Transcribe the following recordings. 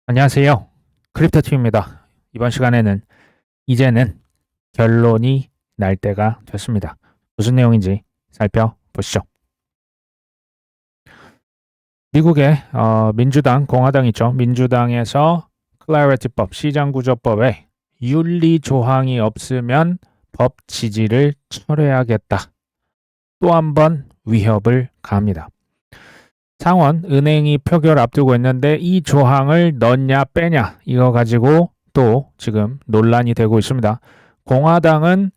안녕하세요. 크립토팀입니다. 이번 시간에는 이제는 결론이 날 때가 됐습니다. 무슨 내용인지 살펴보시죠. 미국의 민주당, 공화당 있죠. 민주당에서 클래리티법, 시장구조법에 윤리 조항이 없으면 법 지지를 철회하겠다. 또 한 번 위협을 가합니다. 상원 은행이 표결 앞두고 있는데 이 조항을 넣냐 빼냐 이거 가지고 또 지금 논란이 되고 있습니다. 공화당은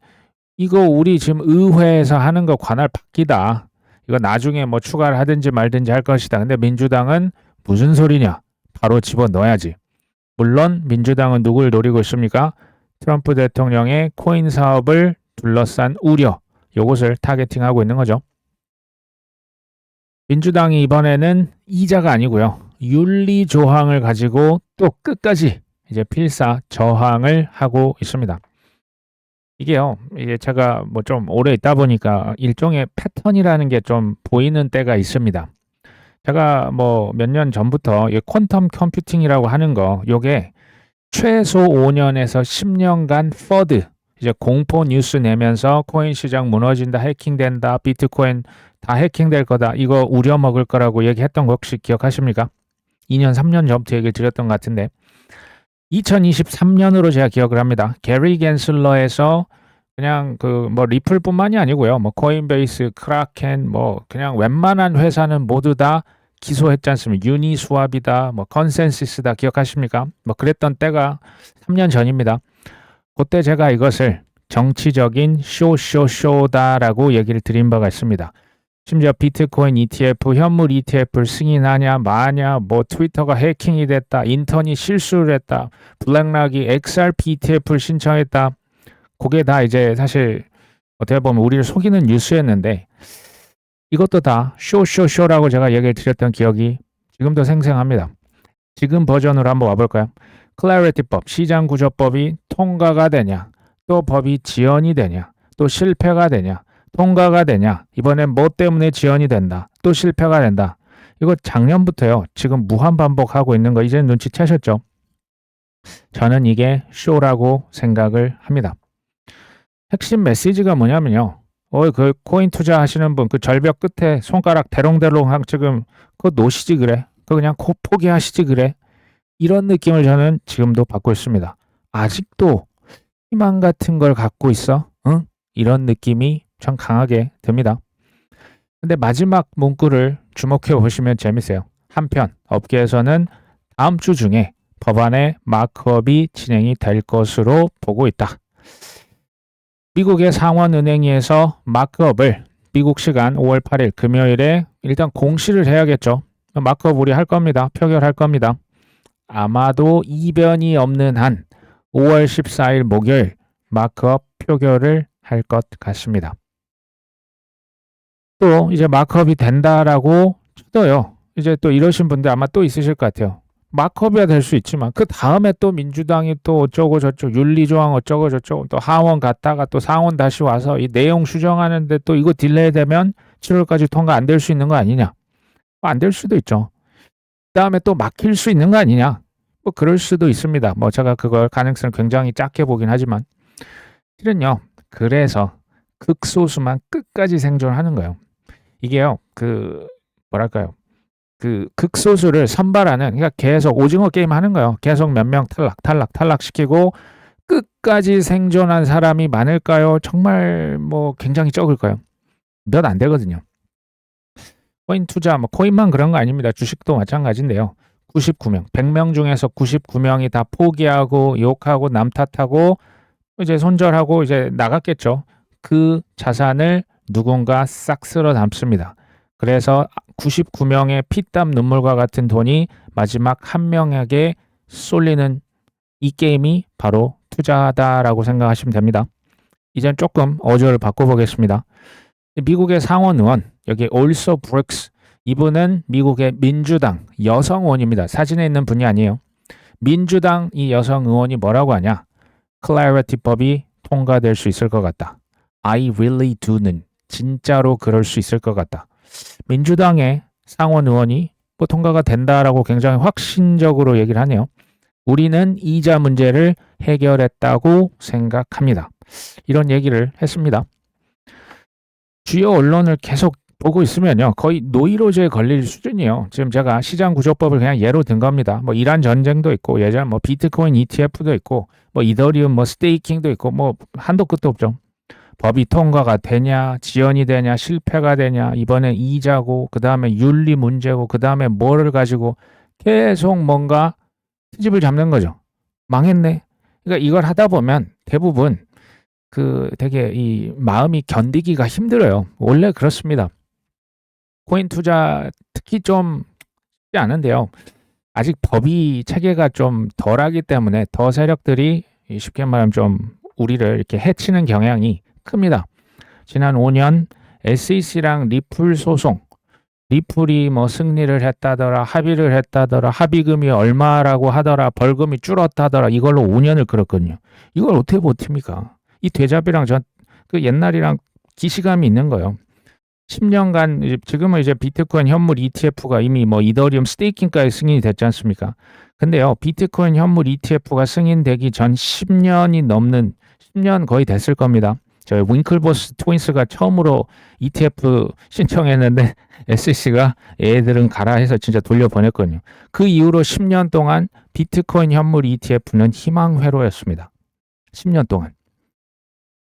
이거 우리 지금 의회에서 하는 거 관할 바뀌다. 이거 나중에 뭐 추가를 하든지 말든지 할 것이다. 근데 민주당은 무슨 소리냐? 바로 집어넣어야지. 물론 민주당은 누굴 노리고 있습니까? 트럼프 대통령의 코인 사업을 둘러싼 우려. 요것을 타겟팅하고 있는 거죠. 민주당이 이번에는 이자가 아니고요. 윤리 조항을 가지고 또 끝까지 이제 필사 저항을 하고 있습니다. 이게요, 이제 제가 뭐 좀 오래 있다 보니까 일종의 패턴이라는 게 좀 보이는 때가 있습니다. 제가 뭐 몇 년 전부터 이 퀀텀 컴퓨팅이라고 하는 거, 요게 최소 5년에서 10년간 퍼드, 이제 공포 뉴스 내면서 코인 시장 무너진다, 해킹된다, 비트코인 다 해킹될 거다, 이거 우려먹을 거라고 얘기했던 거 혹시 기억하십니까? 2년, 3년 전부터 얘기를 드렸던 것 같은데 2023년으로 제가 기억을 합니다. 게리 겐슬러에서 그냥 그 뭐 리플뿐만이 아니고요. 뭐 코인베이스, 크라켄 뭐 그냥 웬만한 회사는 모두 다 기소했지 않습니까? 유니스왑이다, 뭐 컨센시스다 기억하십니까? 뭐 그랬던 때가 3년 전입니다. 그때 제가 이것을 정치적인 쇼다라고 얘기를 드린 바가 있습니다. 심지어 비트코인 ETF, 현물 ETF를 승인하냐 마냐, 뭐 트위터가 해킹이 됐다, 인턴이 실수를 했다, 블랙락이 XRP ETF를 신청했다. 그게 다 이제 사실 어떻게 보면 우리를 속이는 뉴스였는데 이것도 다 쇼라고 제가 얘기를 드렸던 기억이 지금도 생생합니다. 지금 버전으로 한번 와볼까요? 클래리티법, 시장구조법이 통과가 되냐, 또 법이 지연이 되냐, 또 실패가 되냐, 통과가 되냐, 이번엔 뭐 때문에 지연이 된다, 또 실패가 된다. 이거 작년부터요. 지금 무한 반복하고 있는 거 이제 눈치채셨죠? 저는 이게 쇼라고 생각을 합니다. 핵심 메시지가 뭐냐면요. 그 코인 투자하시는 분 그 절벽 끝에 손가락 대롱대롱 지금 그거 노시지 그래? 그거 그냥 포기하시지 그래? 이런 느낌을 저는 지금도 받고 있습니다. 아직도 희망 같은 걸 갖고 있어? 응? 이런 느낌이 참 강하게 듭니다. 근데 마지막 문구를 주목해 보시면 재밌어요. 한편 업계에서는 다음 주 중에 법안의 마크업이 진행이 될 것으로 보고 있다. 미국의 상원은행위에서 마크업을 미국 시간 5월 8일 금요일에 일단 공시를 해야겠죠. 마크업 우리 할 겁니다. 표결할 겁니다. 아마도 이변이 없는 한 5월 14일 목요일 마크업 표결을 할 것 같습니다. 또 이제 마크업이 된다라고 쳐도요. 이제 또 이러신 분들 아마 또 있으실 것 같아요. 마크업이야 될 수 있지만 그 다음에 또 민주당이 또 어쩌고 저쩌고 윤리조항 어쩌고 저쩌고 또 하원 갔다가 또 상원 다시 와서 이 내용 수정하는데 또 이거 딜레이 되면 7월까지 통과 안 될 수 있는 거 아니냐. 안 될 수도 있죠. 그 다음에 또 막힐 수 있는 거 아니냐. 뭐 그럴 수도 있습니다. 뭐 제가 그걸 가능성을 굉장히 작게 보긴 하지만 실은요. 그래서 극소수만 끝까지 생존하는 거예요. 이게요. 그 뭐랄까요. 그 극소수를 선발하는, 그러니까 계속 오징어 게임 하는 거예요. 계속 몇 명 탈락 시키고 끝까지 생존한 사람이 많을까요? 정말 뭐 굉장히 적을까요? 몇 안 되거든요. 코인 투자, 뭐 코인만 그런 거 아닙니다. 주식도 마찬가지인데요. 99명, 100명 중에서 99명이 다 포기하고 욕하고 남 탓하고 이제 손절하고 이제 나갔겠죠. 그 자산을 누군가 싹 쓸어 담습니다. 그래서 99명의 피땀 눈물과 같은 돈이 마지막 한 명에게 쏠리는 이 게임이 바로 투자다라고 생각하시면 됩니다. 이젠 조금 어조를 바꿔보겠습니다. 미국의 상원 의원, 여기 올소 브룩스, 이분은 미국의 민주당 여성 의원입니다. 사진에 있는 분이 아니에요. 민주당 이 여성 의원이 뭐라고 하냐? 클래리티법이 통과될 수 있을 것 같다. I really do는 진짜로 그럴 수 있을 것 같다. 민주당의 상원 의원이 뭐 통과가 된다라고 굉장히 확신적으로 얘기를 하네요. 우리는 이자 문제를 해결했다고 생각합니다. 이런 얘기를 했습니다. 주요 언론을 계속 보고 있으면요. 거의 노이로제에 걸릴 수준이에요. 지금 제가 시장구조법을 그냥 예로 든 겁니다. 뭐 이란 전쟁도 있고 예전 뭐 비트코인 ETF도 있고 뭐 이더리움 뭐 스테이킹도 있고 뭐 한도 끝도 없죠. 법이 통과가 되냐, 지연이 되냐, 실패가 되냐, 이번에 이자고, 그 다음에 윤리 문제고, 그 다음에 뭐를 가지고 계속 뭔가 트집을 잡는 거죠. 망했네. 그러니까 이걸 하다 보면 대부분 되게 이 마음이 견디기가 힘들어요. 원래 그렇습니다. 코인 투자 특히 좀 쉽지 않은데요. 아직 법이 체계가 좀 덜하기 때문에 더 세력들이 쉽게 말하면 좀 우리를 이렇게 해치는 경향이 큽니다. 지난 5년 SEC랑 리플 소송, 리플이 뭐 승리를 했다더라, 합의를 했다더라, 합의금이 얼마라고 하더라, 벌금이 줄었다더라, 이걸로 5년을 끌었거든요. 이걸 어떻게 버팁니까? 이 되잡이랑 그 옛날이랑 기시감이 있는 거예요. 10년간 지금은 이제 비트코인 현물 ETF가 이미 뭐 이더리움 스테이킹까지 승인이 됐지 않습니까? 근데요, 비트코인 현물 ETF가 승인되기 전 10년이 넘는 10년 거의 됐을 겁니다. 저희 윙클보스 트윈스가 처음으로 ETF 신청했는데 SEC가 얘들은 가라 해서 진짜 돌려보냈거든요. 그 이후로 10년 동안 비트코인 현물 ETF는 희망회로였습니다. 10년 동안.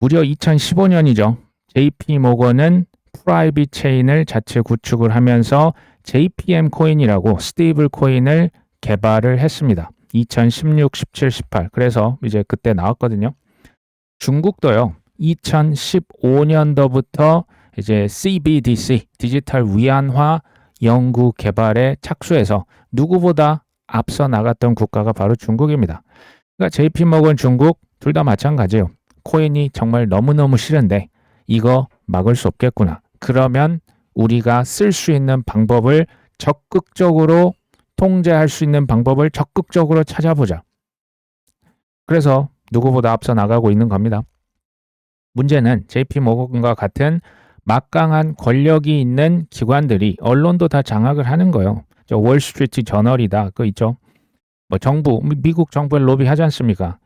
무려 2015년이죠. JP 모건은 프라이빗 체인을 자체 구축을 하면서 JPM 코인이라고 스테이블 코인을 개발을 했습니다. 2016, 17, 18. 그래서 이제 그때 나왔거든요. 중국도요. 2015년도부터 이제 CBDC, 디지털 위안화 연구 개발에 착수해서 누구보다 앞서 나갔던 국가가 바로 중국입니다. 그러니까 JP모건 중국 둘 다 마찬가지예요. 코인이 정말 너무너무 싫은데 이거 막을 수 없겠구나. 그러면 우리가 쓸 수 있는 방법을 적극적으로 통제할 수 있는 방법을 적극적으로 찾아보자. 그래서 누구보다 앞서 나가고 있는 겁니다. 문제는 JP모건과 같은 막강한 권력이 있는 기관들이 언론도 다 장악을 하는 거예요. 저 월스트리트 저널이다. 그거 있죠. 뭐 정부, 미국 정부에 로비하지 않습니까?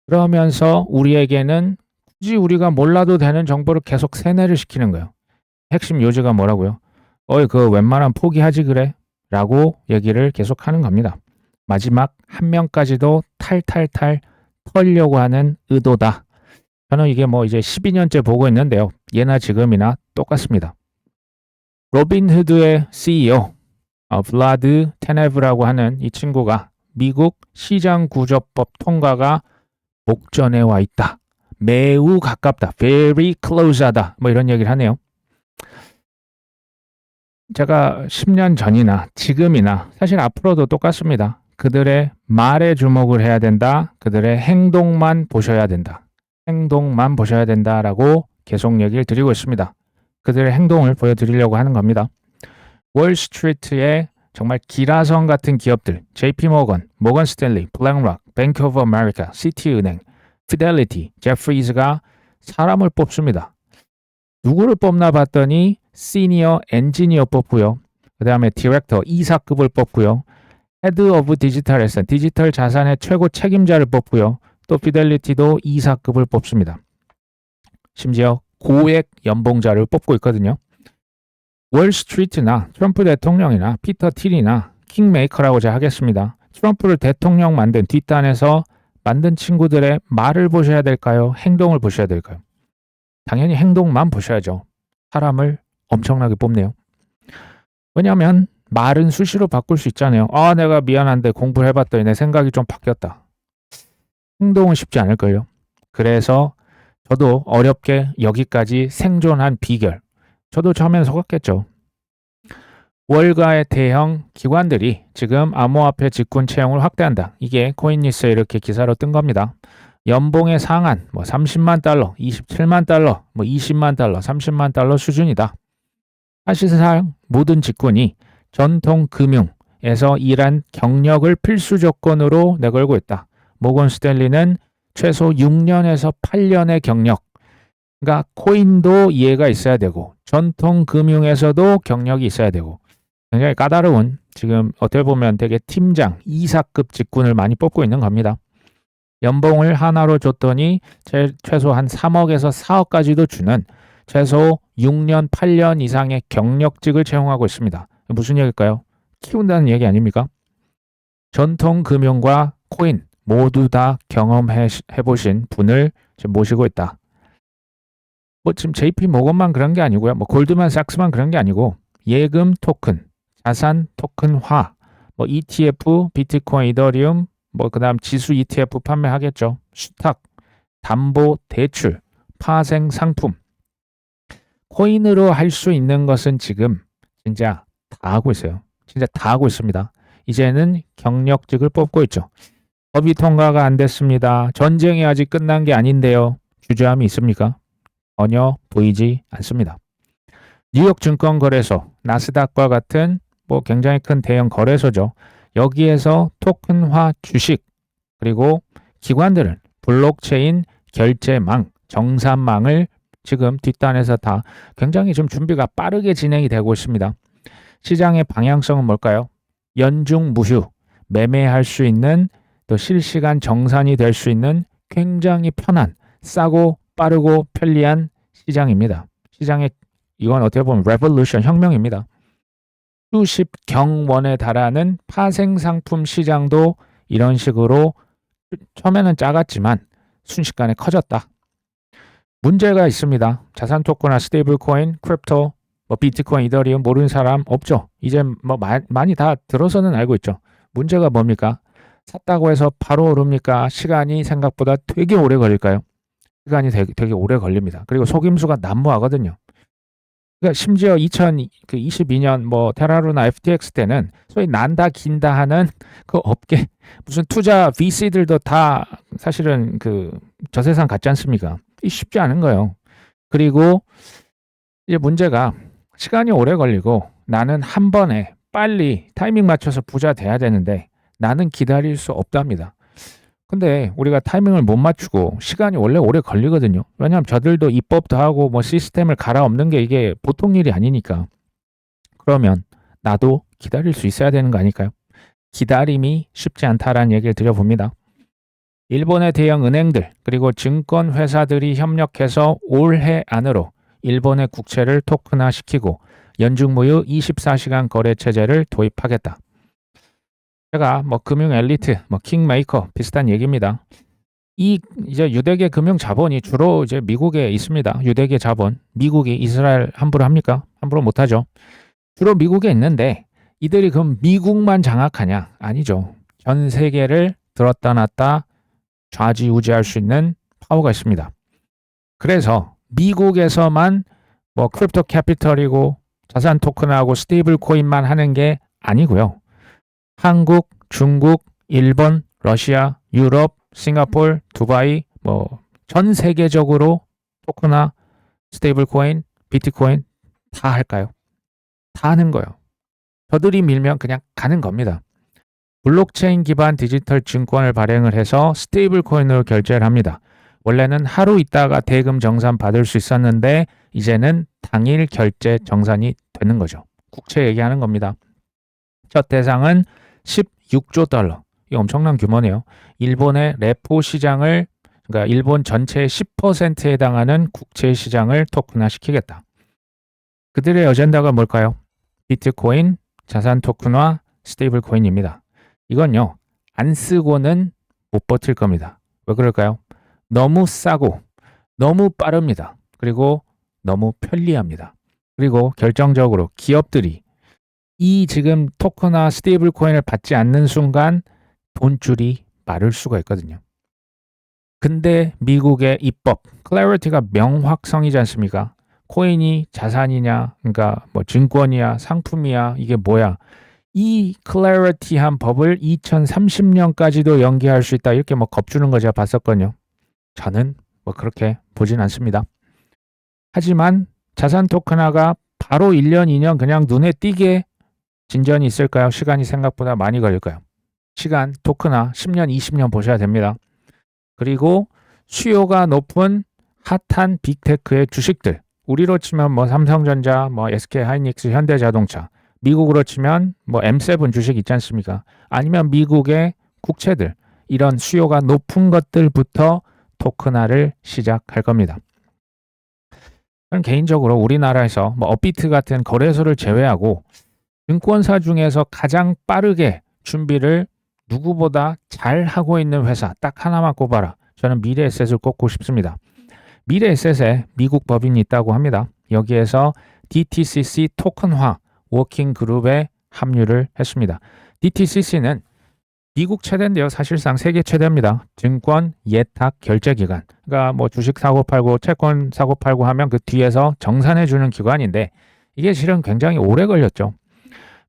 그러면서 우리에게는 굳이 우리가 몰라도 되는 정보를 계속 세뇌를 시키는 거예요. 핵심 요지가 뭐라고요? 그 웬만하면 포기하지 그래? 라고 얘기를 계속 하는 겁니다. 마지막 한 명까지도 탈탈탈 털려고 하는 의도다. 저는 이게 뭐 이제 12년째 보고 있는데요. 예나 지금이나 똑같습니다. 로빈후드의 CEO 블라드 테네브라고 하는 이 친구가 미국 시장구조법 통과가 목전에 와 있다. 매우 가깝다. very close하다. 뭐 이런 얘기를 하네요. 제가 10년 전이나 지금이나 사실 앞으로도 똑같습니다. 그들의 말에 주목을 해야 된다. 그들의 행동만 보셔야 된다. 행동만 보셔야 된다라고 계속 얘기를 드리고 있습니다. 그들의 행동을 보여드리려고 하는 겁니다. 월스트리트의 정말 기라성 같은 기업들, JP모건, 모건 스탠리, 블랙록, 뱅크 오브 아메리카, 시티은행, 피델리티, 제프리즈가 사람을 뽑습니다. 누구를 뽑나 봤더니 시니어 엔지니어 뽑고요. 그 다음에 디렉터, 이사급을 뽑고요. 헤드 오브 디지털 에셋, 디지털 자산의 최고 책임자를 뽑고요. 또 피델리티도 이사급을 뽑습니다. 심지어 고액 연봉자를 뽑고 있거든요. 월스트리트나 트럼프 대통령이나 피터 틸이나 킹메이커라고 제가 하겠습니다. 트럼프를 대통령 만든 뒷단에서 만든 친구들의 말을 보셔야 될까요? 행동을 보셔야 될까요? 당연히 행동만 보셔야죠. 사람을 엄청나게 뽑네요. 왜냐하면 말은 수시로 바꿀 수 있잖아요. 내가 미안한데 공부를 해봤더니 내 생각이 좀 바뀌었다. 행동은 쉽지 않을걸요. 그래서 저도 어렵게 여기까지 생존한 비결. 저도 처음엔 속았겠죠. 월가의 대형 기관들이 지금 암호화폐 직군 채용을 확대한다. 이게 코인뉴스에 이렇게 기사로 뜬 겁니다. 연봉의 상한 30만 달러, 27만 달러, 20만 달러, 30만 달러 수준이다. 사실상 모든 직군이 전통 금융에서 일한 경력을 필수 조건으로 내걸고 있다. 모건 스탠리는 최소 6년에서 8년의 경력. 그러니까 코인도 이해가 있어야 되고 전통 금융에서도 경력이 있어야 되고 굉장히 까다로운 지금 어떻게 보면 되게 팀장, 이사급 직군을 많이 뽑고 있는 겁니다. 연봉을 하나로 줬더니 최소 한 3억에서 4억까지도 주는 최소 6년, 8년 이상의 경력직을 채용하고 있습니다. 무슨 얘기일까요? 키운다는 얘기 아닙니까? 전통 금융과 코인 모두 다 경험해 보신 분을 지금 모시고 있다. 뭐 지금 JP 모건만 그런 게 아니고요. 뭐 골드만삭스만 그런 게 아니고 예금 토큰, 자산 토큰화, 뭐 ETF, 비트코인, 이더리움, 뭐 그다음 지수 ETF 판매하겠죠. 수탁, 담보 대출, 파생 상품. 코인으로 할 수 있는 것은 지금 진짜 다 하고 있어요. 진짜 다 하고 있습니다. 이제는 경력직을 뽑고 있죠. 법이 통과가 안 됐습니다. 전쟁이 아직 끝난 게 아닌데요. 주저함이 있습니까? 전혀 보이지 않습니다. 뉴욕 증권거래소, 나스닥과 같은 뭐 굉장히 큰 대형 거래소죠. 여기에서 토큰화 주식 그리고 기관들은 블록체인 결제망, 정산망을 지금 뒷단에서 다 굉장히 좀 준비가 빠르게 진행이 되고 있습니다. 시장의 방향성은 뭘까요? 연중 무휴, 매매할 수 있는 또 실시간 정산이 될 수 있는 굉장히 편한, 싸고 빠르고 편리한 시장입니다. 시장의 이건 어떻게 보면 레볼루션 혁명입니다. 수십 경원에 달하는 파생 상품 시장도 이런 식으로 처음에는 작았지만 순식간에 커졌다. 문제가 있습니다. 자산 토큰이나 스테이블 코인, 크립토, 뭐 비트코인, 이더리움 모르는 사람 없죠. 이제 뭐 많이 다 들어서는 알고 있죠. 문제가 뭡니까? 샀다고 해서 바로 오릅니까? 시간이 생각보다 되게 오래 걸릴까요? 시간이 되게 오래 걸립니다. 그리고 속임수가 난무하거든요. 그러니까 심지어 2022년 뭐 테라루나 FTX 때는 소위 난다 긴다 하는 그 업계 무슨 투자 VC들도 다 사실은 그 저세상 같지 않습니까? 쉽지 않은 거예요. 그리고 이제 문제가 시간이 오래 걸리고 나는 한 번에 빨리 타이밍 맞춰서 부자 돼야 되는데 나는 기다릴 수 없답니다. 근데 우리가 타이밍을 못 맞추고 시간이 원래 오래 걸리거든요. 왜냐하면 저들도 입법도 하고 뭐 시스템을 갈아엎는 게 이게 보통 일이 아니니까. 그러면 나도 기다릴 수 있어야 되는 거 아닐까요? 기다림이 쉽지 않다라는 얘기를 드려봅니다. 일본의 대형 은행들 그리고 증권 회사들이 협력해서 올해 안으로 일본의 국채를 토큰화시키고 연중무휴 24시간 거래 체제를 도입하겠다. 제가 뭐 금융 엘리트, 뭐 킹메이커 비슷한 얘기입니다. 이제 유대계 금융 자본이 주로 이제 미국에 있습니다. 유대계 자본, 미국이 이스라엘 함부로 합니까? 함부로 못하죠. 주로 미국에 있는데 이들이 그럼 미국만 장악하냐? 아니죠. 전 세계를 들었다 놨다 좌지우지할 수 있는 파워가 있습니다. 그래서 미국에서만 뭐 크립토 캐피털이고 자산 토큰하고 스테이블 코인만 하는 게 아니고요. 한국, 중국, 일본, 러시아, 유럽, 싱가포르, 두바이 뭐 전 세계적으로 토큰화, 스테이블 코인, 비트코인 다 할까요? 다 하는 거예요. 저들이 밀면 그냥 가는 겁니다. 블록체인 기반 디지털 증권을 발행을 해서 스테이블 코인으로 결제를 합니다. 원래는 하루 있다가 대금 정산 받을 수 있었는데 이제는 당일 결제 정산이 되는 거죠. 국채 얘기하는 겁니다. 첫 대상은 16조 달러. 이 엄청난 규모네요. 일본의 레포 시장을 그러니까 일본 전체의 10%에 해당하는 국채 시장을 토큰화시키겠다. 그들의 어젠다가 뭘까요? 비트코인, 자산 토큰화, 스테이블 코인입니다. 이건요. 안 쓰고는 못 버틸 겁니다. 왜 그럴까요? 너무 싸고 너무 빠릅니다. 그리고 너무 편리합니다. 그리고 결정적으로 기업들이 이 지금 토큰화 스테이블 코인을 받지 않는 순간 돈줄이 마를 수가 있거든요. 근데 미국의 입법, 클래리티가 명확성이지 않습니까? 코인이 자산이냐, 그러니까 뭐 증권이야, 상품이야, 이게 뭐야? 이 클래리티한 법을 2030년까지도 연기할 수 있다. 이렇게 뭐 겁주는 거 제가 봤었거든요. 저는 뭐 그렇게 보진 않습니다. 하지만 자산 토큰화가 바로 1년, 2년 그냥 눈에 띄게 진전이 있을까요? 시간이 생각보다 많이 걸릴까요? 시간, 토큰화 10년, 20년 보셔야 됩니다. 그리고 수요가 높은 핫한 빅테크의 주식들. 우리로 치면 뭐 삼성전자, 뭐 SK 하이닉스, 현대자동차, 미국으로 치면 뭐 M7 주식 있지 않습니까? 아니면 미국의 국채들 이런 수요가 높은 것들부터 토큰화를 시작할 겁니다. 저는 개인적으로 우리나라에서 뭐 업비트 같은 거래소를 제외하고 증권사 중에서 가장 빠르게 준비를 누구보다 잘 하고 있는 회사 딱 하나만 꼽아라. 저는 미래에셋을 꼽고 싶습니다. 미래에셋에 미국 법인이 있다고 합니다. 여기에서 DTCC 토큰화 워킹 그룹에 합류를 했습니다. DTCC는 미국 최대인데요. 사실상 세계 최대입니다. 증권 예탁 결제 기관. 그러니까 뭐 주식 사고 팔고 채권 사고 팔고 하면 그 뒤에서 정산해 주는 기관인데 이게 실은 굉장히 오래 걸렸죠.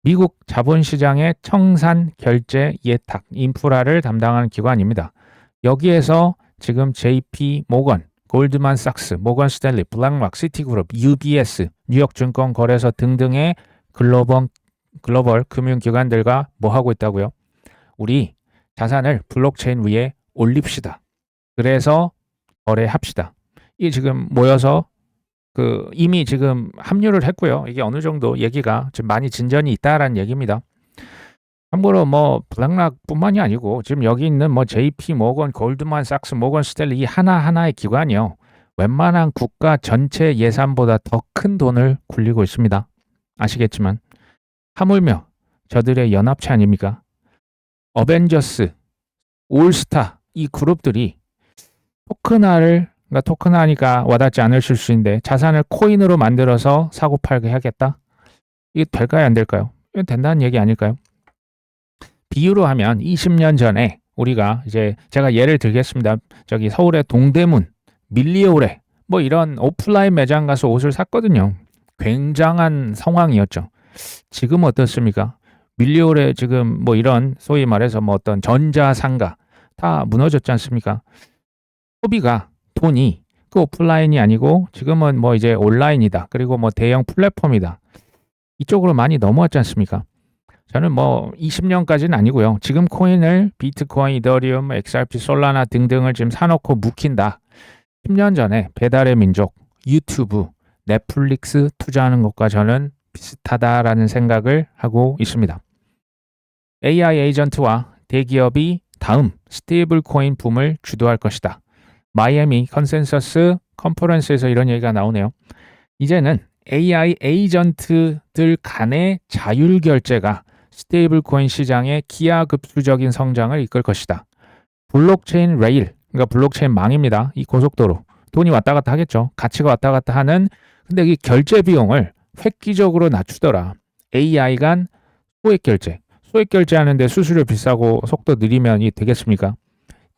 미국 자본시장의 청산 결제 예탁 인프라를 담당하는 기관입니다. 여기에서 지금 JP 모건, 골드만삭스, 모건 스탠리, 블랙락, 시티그룹, UBS, 뉴욕증권거래소 등등의 글로벌 금융기관들과 뭐 하고 있다고요? 우리 자산을 블록체인 위에 올립시다. 그래서 거래합시다. 이게 지금 모여서 이미 지금 합류를 했고요. 이게 어느 정도 얘기가 좀 많이 진전이 있다라는 얘기입니다. 참고로 뭐 블랙락뿐만이 아니고 지금 여기 있는 뭐 JP 모건, 골드만삭스, 모건 스탠리 이 하나하나의 기관이요. 웬만한 국가 전체 예산보다 더 큰 돈을 굴리고 있습니다. 아시겠지만 하물며 저들의 연합체 아닙니까? 어벤져스, 올스타 이 그룹들이 그러니까 토큰화하니까 와닿지 않으실 수 있는데 자산을 코인으로 만들어서 사고 팔게 하겠다? 이게 될까요? 안 될까요? 이건 된다는 얘기 아닐까요? 비유로 하면 20년 전에 우리가 이제 제가 예를 들겠습니다. 저기 서울의 동대문, 밀리오레 뭐 이런 오프라인 매장 가서 옷을 샀거든요. 굉장한 상황이었죠. 지금 어떻습니까? 밀리오레 지금 뭐 이런 소위 말해서 뭐 어떤 전자상가 다 무너졌지 않습니까? 소비가 돈이 그 오프라인이 아니고 지금은 뭐 이제 온라인이다. 그리고 뭐 대형 플랫폼이다. 이쪽으로 많이 넘어왔지 않습니까? 저는 뭐 20년까지는 아니고요. 지금 코인을 비트코인, 이더리움, XRP, 솔라나 등등을 지금 사놓고 묵힌다. 10년 전에 배달의 민족, 유튜브, 넷플릭스 투자하는 것과 저는 비슷하다라는 생각을 하고 있습니다. AI 에이전트와 대기업이 다음 스테이블 코인 붐을 주도할 것이다. 마이애미 컨센서스 컨퍼런스에서 이런 얘기가 나오네요. 이제는 AI 에이전트들 간의 자율 결제가 스테이블 코인 시장의 기하급수적인 성장을 이끌 것이다. 블록체인 레일, 그러니까 블록체인 망입니다. 이 고속도로. 돈이 왔다 갔다 하겠죠. 가치가 왔다 갔다 하는, 근데 이 결제 비용을 획기적으로 낮추더라. AI 간 소액 결제. 소액 결제하는데 수수료 비싸고 속도 느리면 이게 되겠습니까?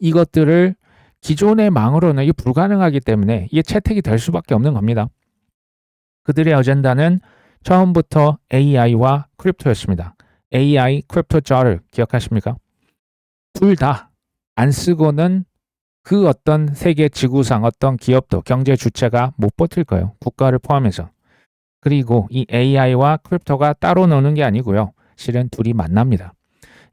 이것들을 기존의 망으로는 이게 불가능하기 때문에 이게 채택이 될 수밖에 없는 겁니다. 그들의 어젠다는 처음부터 AI와 크립토였습니다. AI, 크립토 자를 기억하십니까? 둘 다 안 쓰고는 그 어떤 세계 지구상 어떤 기업도 경제 주체가 못 버틸 거예요. 국가를 포함해서. 그리고 이 AI와 크립토가 따로 노는 게 아니고요. 실은 둘이 만납니다.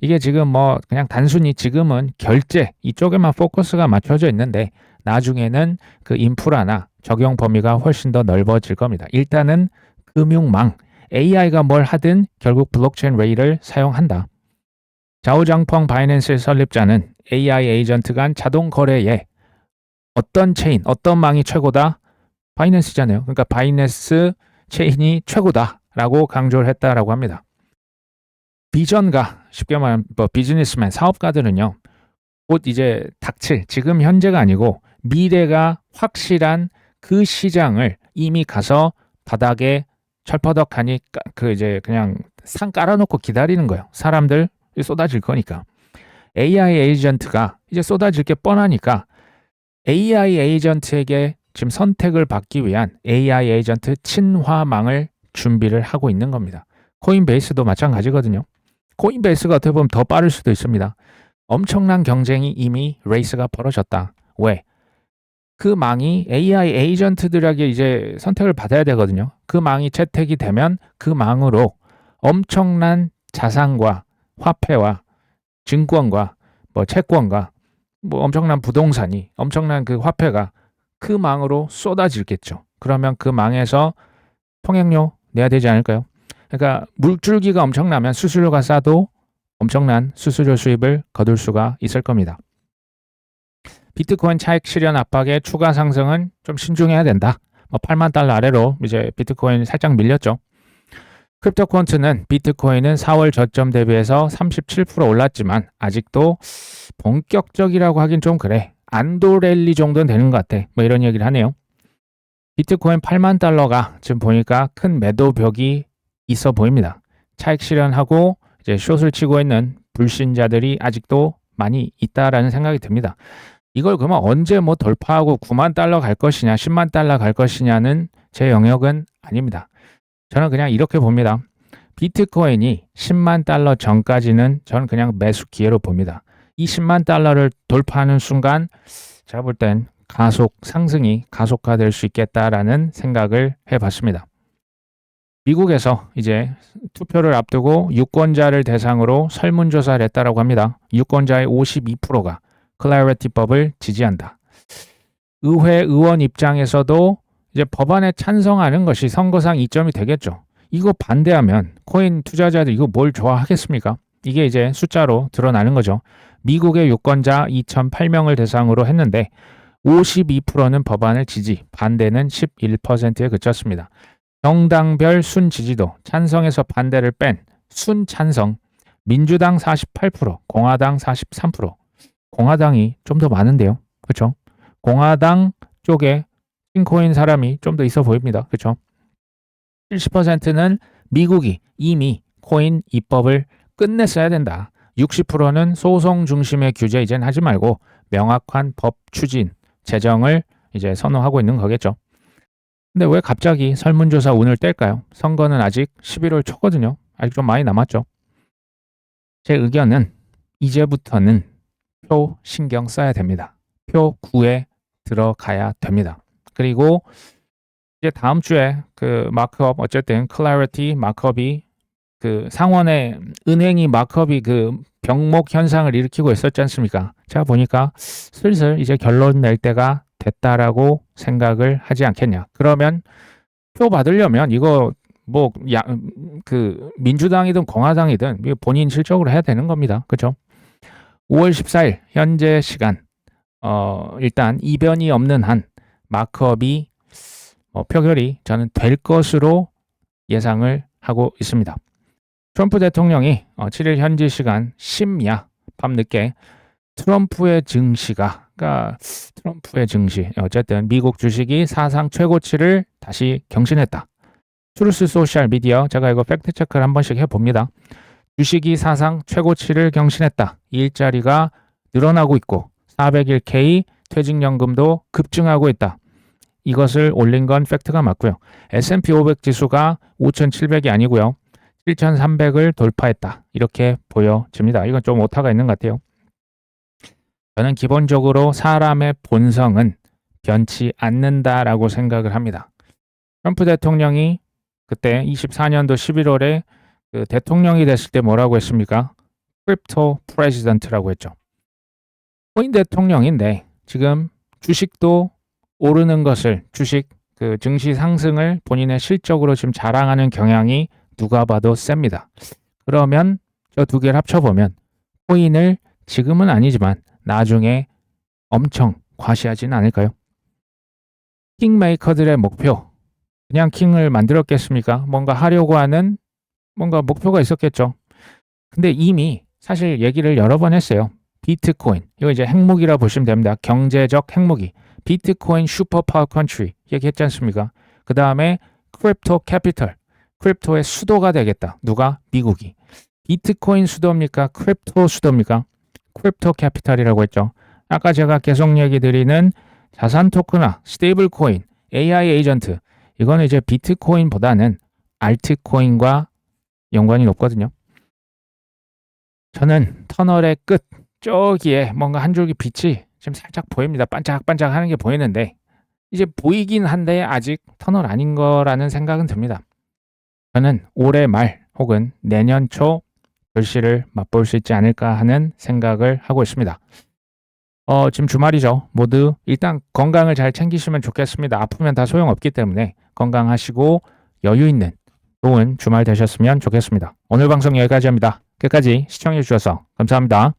이게 지금 뭐 그냥 단순히 지금은 결제 이쪽에만 포커스가 맞춰져 있는데 나중에는 그 인프라나 적용 범위가 훨씬 더 넓어질 겁니다. 일단은 금융망, AI가 뭘 하든 결국 블록체인 레일을 사용한다. 자우장펑 바이낸스의 설립자는 AI 에이전트 간 자동 거래에 어떤 체인, 어떤 망이 최고다? 바이낸스잖아요. 그러니까 바이낸스 체인이 최고다라고 강조를 했다라고 합니다. 비전가, 쉽게 말하면 뭐 비즈니스맨, 사업가들은요. 곧 이제 닥칠, 지금 현재가 아니고 미래가 확실한 그 시장을 이미 가서 바닥에 철퍼덕하니 그 이제 그냥 상 깔아놓고 기다리는 거예요. 사람들 쏟아질 거니까. AI 에이전트가 이제 쏟아질 게 뻔하니까 AI 에이전트에게 지금 선택을 받기 위한 AI 에이전트 친화망을 준비를 하고 있는 겁니다. 코인베이스도 마찬가지거든요. 코인베이스가 어떻게 보면 더 빠를 수도 있습니다. 엄청난 경쟁이 이미 레이스가 벌어졌다. 왜? 그 망이 AI 에이전트들에게 이제 선택을 받아야 되거든요. 그 망이 채택이 되면 그 망으로 엄청난 자산과 화폐와 증권과 뭐 채권과 뭐 엄청난 부동산이 엄청난 그 화폐가 그 망으로 쏟아지겠죠. 그러면 그 망에서 통행료 내야 되지 않을까요? 그러니까 물줄기가 엄청나면 수수료가 싸도 엄청난 수수료 수입을 거둘 수가 있을 겁니다. 비트코인 차익 실현 압박의 추가 상승은 좀 신중해야 된다. 뭐 8만 달러 아래로 이제 비트코인 살짝 밀렸죠. 크립토콘트는 비트코인은 4월 저점 대비해서 37% 올랐지만 아직도 본격적이라고 하긴 좀 그래. 안도 랠리 정도는 되는 것 같아. 뭐 이런 얘기를 하네요. 비트코인 8만 달러가 지금 보니까 큰 매도 벽이 있어 보입니다. 차익 실현하고 이제 숏을 치고 있는 불신자들이 아직도 많이 있다라는 생각이 듭니다. 이걸 그러면 언제 뭐 돌파하고 9만 달러 갈 것이냐, 10만 달러 갈 것이냐는 제 영역은 아닙니다. 저는 그냥 이렇게 봅니다. 비트코인이 10만 달러 전까지는 저는 그냥 매수 기회로 봅니다. 이 10만 달러를 돌파하는 순간 제가 볼 땐 가속 상승이 가속화될 수 있겠다라는 생각을 해봤습니다. 미국에서 이제 투표를 앞두고 유권자를 대상으로 설문조사를 했다라고 합니다. 유권자의 52%가 클래리티법을 지지한다. 의회 의원 입장에서도 이제 법안에 찬성하는 것이 선거상 이점이 되겠죠. 이거 반대하면 코인 투자자들 이거 뭘 좋아하겠습니까? 이게 이제 숫자로 드러나는 거죠. 미국의 유권자 2,008명을 대상으로 했는데 52%는 법안을 지지, 반대는 11%에 그쳤습니다. 정당별 순 지지도, 찬성에서 반대를 뺀 순 찬성, 민주당 48%, 공화당 43%. 공화당이 좀 더 많은데요. 그렇죠? 공화당 쪽에 싱코인 사람이 좀 더 있어 보입니다. 그렇죠? 70%는 미국이 이미 코인 입법을 끝냈어야 된다. 60%는 소송 중심의 규제 이젠 하지 말고 명확한 법 추진, 제정을 이제 선호하고 있는 거겠죠. 근데 왜 갑자기 설문조사 운을 뗄까요? 선거는 아직 11월 초거든요. 아직 좀 많이 남았죠. 제 의견은 이제부터는 표 신경 써야 됩니다. 표 9에 들어가야 됩니다. 그리고 이제 다음 주에 그 마크업 어쨌든 클래리티 마크업이 그 상원의 은행이 마크업이 그 병목 현상을 일으키고 있었지 않습니까? 제가 보니까 슬슬 이제 결론 낼 때가 됐다라고 생각을 하지 않겠냐. 그러면 표 받으려면 이거 뭐 그 민주당이든 공화당이든 본인 실적으로 해야 되는 겁니다. 그렇죠? 5월 14일 현재 시간 일단 이변이 없는 한 마크업이 표결이 저는 될 것으로 예상을 하고 있습니다. 트럼프 대통령이 7일 현지 시간 심야 밤늦게 트럼프의 증시가 그러니까 트럼프의 증시 어쨌든 미국 주식이 사상 최고치를 다시 경신했다. 트루스 소셜 미디어 제가 이거 팩트 체크를 한 번씩 해봅니다. 주식이 사상 최고치를 경신했다. 일자리가 늘어나고 있고 401k 퇴직연금도 급증하고 있다. 이것을 올린 건 팩트가 맞고요. S&P 500 지수가 5,700이 아니고요. 7,300을 돌파했다. 이렇게 보여집니다. 이건 좀 오타가 있는 것 같아요. 저는 기본적으로 사람의 본성은 변치 않는다라고 생각을 합니다. 트럼프 대통령이 그때 24년도 11월에 그 대통령이 됐을 때 뭐라고 했습니까? 크립토 프레지던트라고 했죠. 코인 대통령인데 지금 주식도 오르는 것을 주식 그 증시 상승을 본인의 실적으로 지금 자랑하는 경향이 누가 봐도 셉니다. 그러면 저 두 개를 합쳐보면 코인을 지금은 아니지만 나중에 엄청 과시하지는 않을까요? 킹메이커들의 목표 그냥 킹을 만들었겠습니까? 뭔가 하려고 하는 뭔가 목표가 있었겠죠. 근데 이미 사실 얘기를 여러 번 했어요. 비트코인 이거 이제 핵무기라 보시면 됩니다. 경제적 핵무기 비트코인 슈퍼파워 컨트리 얘기했지 않습니까? 그 다음에 크립토 캐피털 크립토의 수도가 되겠다. 누가? 미국이. 비트코인 수도입니까? 크립토 수도입니까? 크립토 캐피탈이라고 했죠. 아까 제가 계속 얘기 드리는 자산 토큰화, 스테이블 코인, AI 에이전트 이거는 이제 비트코인보다는 알트코인과 연관이 높거든요. 저는 터널의 끝 저기에 뭔가 한 줄기 빛이 지금 살짝 보입니다. 반짝반짝 하는 게 보이는데 이제 보이긴 한데 아직 터널 아닌 거라는 생각은 듭니다. 저는 올해 말 혹은 내년 초 결실을 맛볼 수 있지 않을까 하는 생각을 하고 있습니다. 지금 주말이죠. 모두 일단 건강을 잘 챙기시면 좋겠습니다. 아프면 다 소용없기 때문에 건강하시고 여유 있는 좋은 주말 되셨으면 좋겠습니다. 오늘 방송 여기까지 합니다. 끝까지 시청해 주셔서 감사합니다.